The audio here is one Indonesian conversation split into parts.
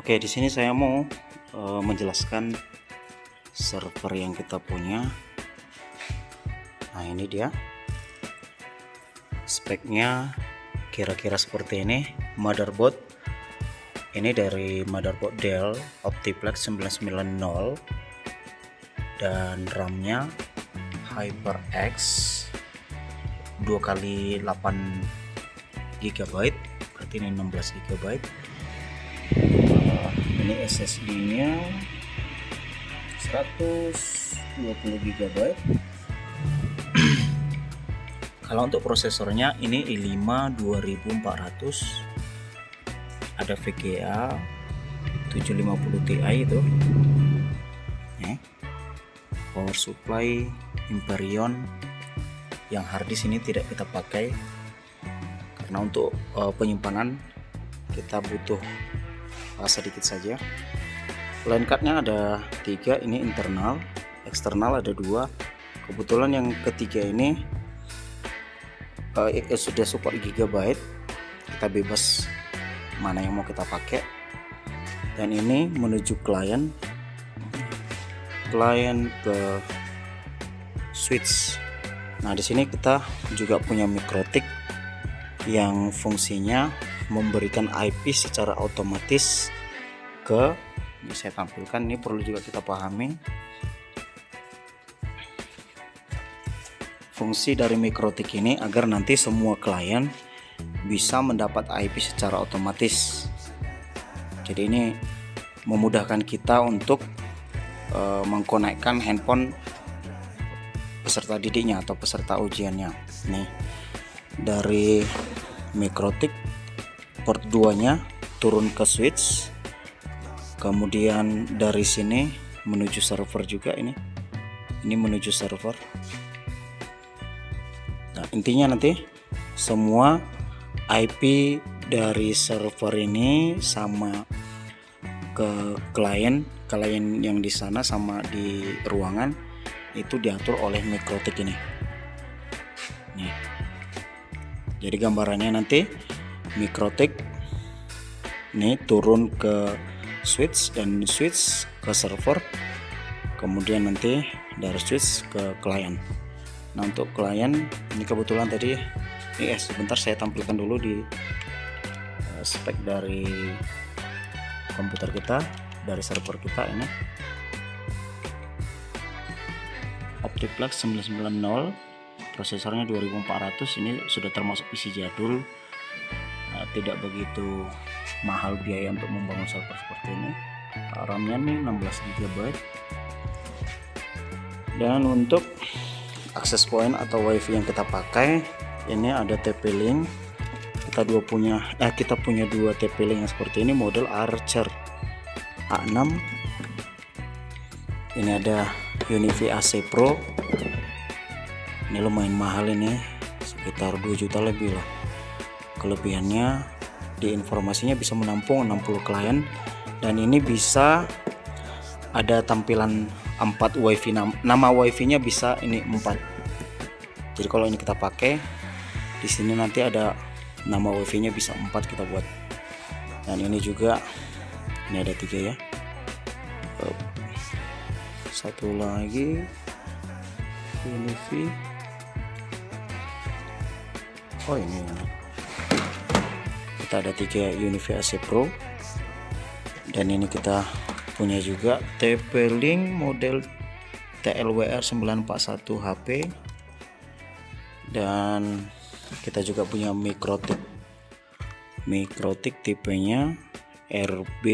Oke, di sini saya mau menjelaskan server yang kita punya. Nah, ini dia speknya, kira-kira seperti ini. Motherboard ini dari motherboard Dell Optiplex 990 dan RAM-nya HyperX 2x8 GB, berarti ini 16 GB. Ini SSD-nya 120 GB. Kalau untuk prosesornya ini i5 2400, ada VGA 750 Ti itu. Power supply Hyperion, yang harddisk ini tidak kita pakai karena untuk penyimpanan kita butuh sedikit saja. Line cardnya ada 3, ini internal, eksternal ada 2. Kebetulan yang ketiga ini sudah support GB, kita bebas mana yang mau kita pakai. Dan ini menuju klien ke switch. Nah, di sini kita juga punya Mikrotik yang fungsinya memberikan IP secara otomatis ke, ini saya tampilkan, ini perlu juga kita pahami. Fungsi dari Mikrotik ini agar nanti semua klien bisa mendapat IP secara otomatis. Jadi ini memudahkan kita untuk mengkonekkan handphone peserta didiknya atau peserta ujiannya. Nih, dari Mikrotik port 2-nya turun ke switch, kemudian dari sini menuju server juga. Ini menuju server. Nah, intinya nanti semua IP dari server ini sama ke klien yang di sana sama di ruangan itu diatur oleh Mikrotik ini. Nih. Jadi gambarannya nanti Mikrotik ini turun ke switch dan switch ke server, kemudian nanti dari switch ke klien. Nah, untuk klien ini kebetulan tadi sebentar saya tampilkan dulu di spek dari komputer kita, dari server kita. Ini Optiplex 990, prosesornya 2400. Ini sudah termasuk PC jadul, tidak begitu mahal biaya untuk membangun server seperti ini. RAM-nya nih 16 GB. Dan untuk akses point atau WiFi yang kita pakai, ini ada TP-Link. Kita punya 2 TP-Link yang seperti ini, model Archer A6. Ini ada UniFi AC Pro. Ini lumayan mahal, ini sekitar 2 juta lebih lah. Kelebihannya di informasinya bisa menampung 60 klien, dan ini bisa ada tampilan 4 WiFi. Nama WiFi-nya bisa ini 4. Jadi kalau ini kita pakai, di sini nanti ada nama WiFi-nya bisa 4 kita buat. Dan ini juga, ini ada 3 ya. Satu lagi UniFi. Oh, ini kita ada 3 UniFi AC Pro. Dan ini kita punya juga TP-Link model TLWR 941 HP. Dan kita juga punya Mikrotik tipenya RB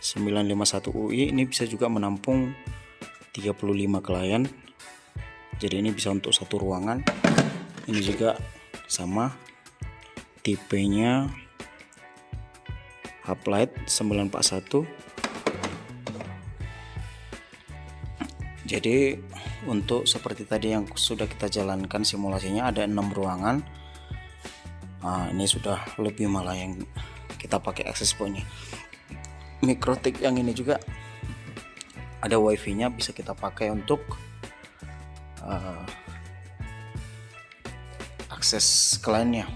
951 UI. Ini bisa juga menampung 35 klien. Jadi ini bisa untuk satu ruangan. Ini juga sama, tipenya Hoplite 941. Jadi untuk seperti tadi yang sudah kita jalankan simulasinya, ada 6 ruangan. Nah, ini sudah lebih malah yang kita pakai access point-nya. Mikrotik yang ini juga ada WiFi-nya, bisa kita pakai untuk akses kliennya.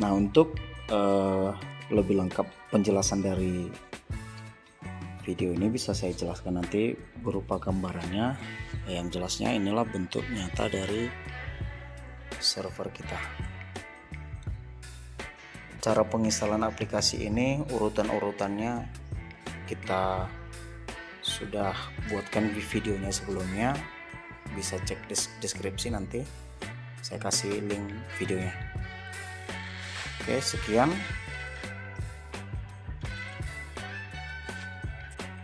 Nah, untuk lebih lengkap penjelasan dari video ini bisa saya jelaskan nanti berupa gambarannya. Yang jelasnya inilah bentuk nyata dari server kita. Cara penginstalan aplikasi ini urutan-urutannya kita sudah buatkan di videonya sebelumnya, bisa cek deskripsi, nanti saya kasih link videonya. Oke, sekian.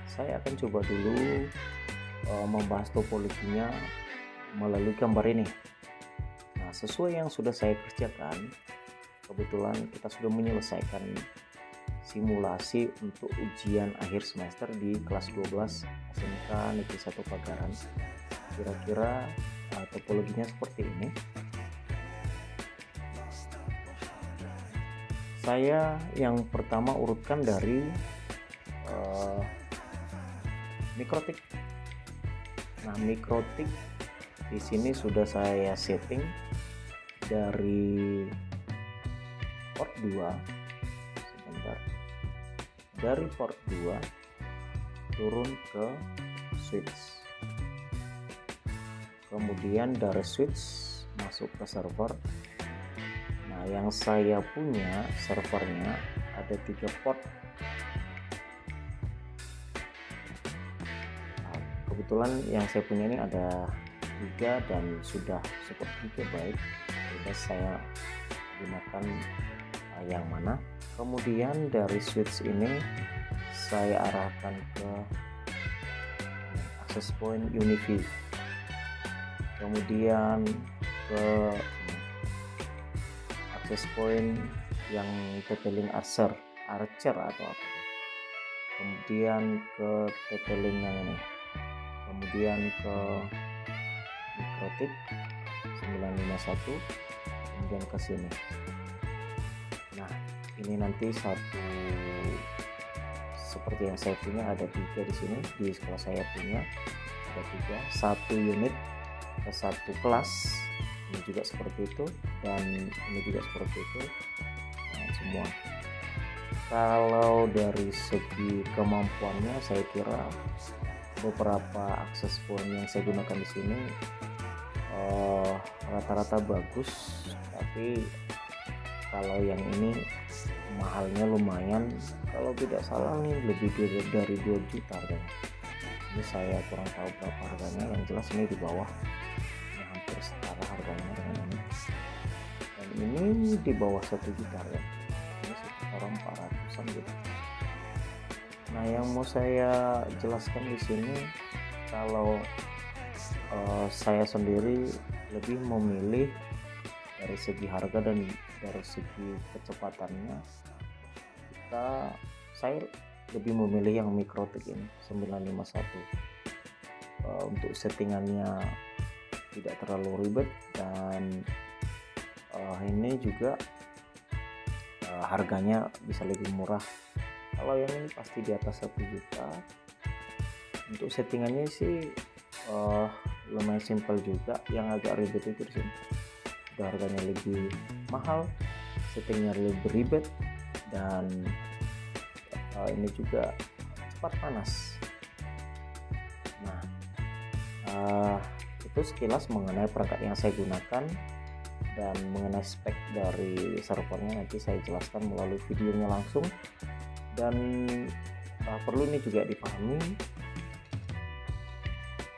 Saya akan coba dulu membahas topologinya melalui gambar ini. Nah, sesuai yang sudah saya kerjakan, kebetulan kita sudah menyelesaikan simulasi untuk ujian akhir semester di kelas 12 SMK Negeri 1 Pagaran. Kira-kira topologinya seperti ini. Saya yang pertama urutkan dari mikrotik. Nah, mikrotik di sini sudah saya setting dari port 2. Sebentar. Dari port 2 turun ke switch. Kemudian dari switch masuk ke server. Nah, yang saya punya servernya ada 3 port. Kebetulan yang saya punya ini ada 3 dan sudah support GB. Jadi saya gunakan yang mana. Kemudian dari switch ini saya arahkan ke access point UniFi, kemudian ke access point yang TP-Link Archer atau apa, kemudian ke TP-Link yang ini, kemudian ke mikrotik 951, kemudian ke sini. Nah, ini nanti satu seperti yang saya punya ada 3 di sini. Di sekolah saya punya ada 3, 1 unit ke 1 kelas. Ini juga seperti itu dan ini juga seperti itu. Nah, semua. Kalau dari segi kemampuannya, saya kira beberapa akses point yang saya gunakan di sini rata-rata bagus, tapi kalau yang ini mahalnya lumayan, kalau tidak salah nih lebih dari 2 juta harganya. Ini saya kurang tahu berapa harganya, yang jelas ini di bawah, ini hampir setara harganya dengan ini, dan ini di bawah 1 juta ya, ini sekitar 400-an gitu. Nah, yang mau saya jelaskan di sini, kalau saya sendiri lebih memilih dari segi harga dan dari segi kecepatannya, saya lebih memilih yang mikrotik ini 951. Untuk settingannya tidak terlalu ribet dan ini juga harganya bisa lebih murah. Kalau yang ini pasti di atas 1 juta. Untuk settingannya sih lumayan simpel juga. Yang agak ribet itu di sini. Harganya lebih mahal, settingnya lebih ribet, dan ini juga cepat panas. Nah, itu sekilas mengenai perangkat yang saya gunakan, dan mengenai spek dari servernya nanti saya jelaskan melalui videonya langsung. Dan perlu ini juga dipahami,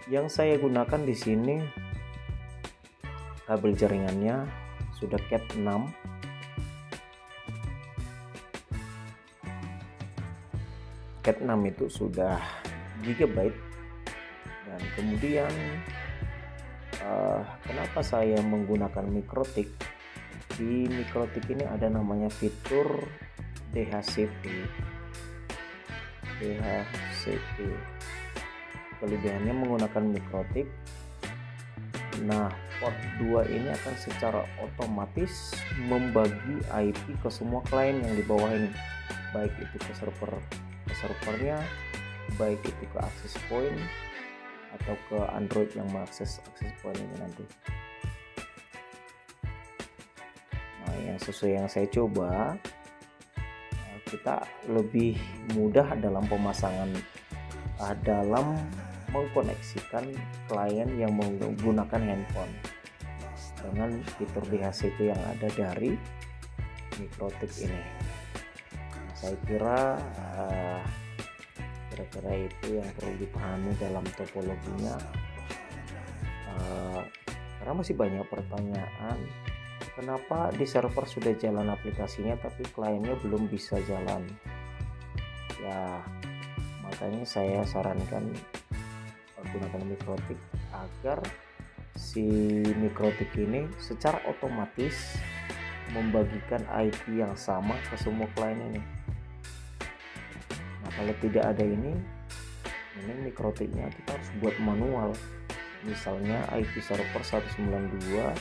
yang saya gunakan di sini kabel jaringannya sudah Cat 6. Cat 6 itu sudah gigabyte. Dan kemudian kenapa saya menggunakan mikrotik? Di mikrotik ini ada namanya fitur DHCP. Kelebihannya menggunakan mikrotik. Nah, port 2 ini akan secara otomatis membagi IP ke semua klien yang di bawah ini, baik itu ke servernya, baik itu ke access point atau ke Android yang mengakses access point ini nanti. Nah, yang sesuai yang saya coba, kita lebih mudah dalam pemasangan, dalam mengkoneksikan klien yang menggunakan handphone dengan fitur DHCP yang ada dari Mikrotik ini. Saya kira itu yang perlu dipahami dalam topologinya, karena masih banyak pertanyaan kenapa di server sudah jalan aplikasinya tapi kliennya belum bisa jalan. Ya, makanya saya sarankan gunakan Mikrotik agar si Mikrotik ini secara otomatis membagikan IP yang sama ke semua klien ini. Nah, kalau tidak ada ini Mikrotiknya kita harus buat manual. Misalnya IP server 192.168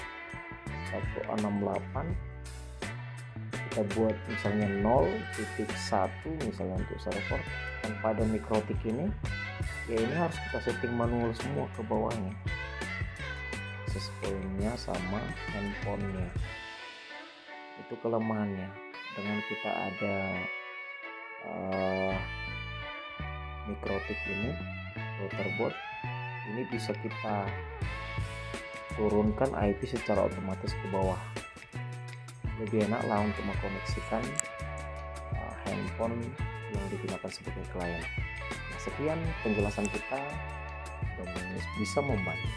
kita buat misalnya 0.1 misalnya untuk server. Tanpa ada Mikrotik ini, ya ini harus kita setting manual semua ke bawahnya, access point-nya sama handphonenya. Itu kelemahannya. Dengan kita ada Mikrotik ini, routerbot ini bisa kita turunkan IP secara otomatis ke bawah. Lebih enak lah untuk mengkoneksikan handphone yang digunakan sebagai klien. Nah, sekian penjelasan kita, mudah-mudahan bisa membantu.